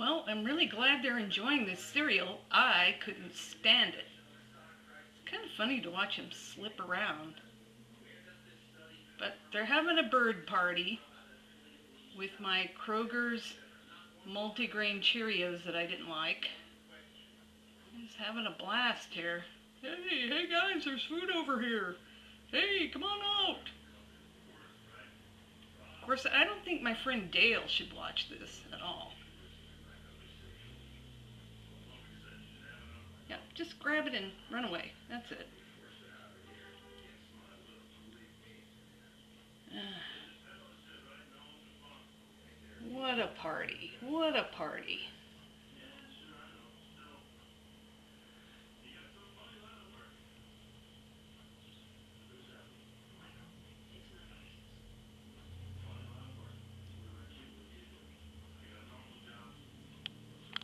Well, I'm really glad they're enjoying this cereal. I couldn't stand it. It's kind of funny to watch him slip around. But they're having a bird party with my Kroger's multigrain Cheerios that I didn't like. He's having a blast here. Hey guys, there's food over here. Hey, come on out. Of course, I don't think my friend Dale should watch this at all. Yeah, just grab it and run away. That's it. What a party. What a party.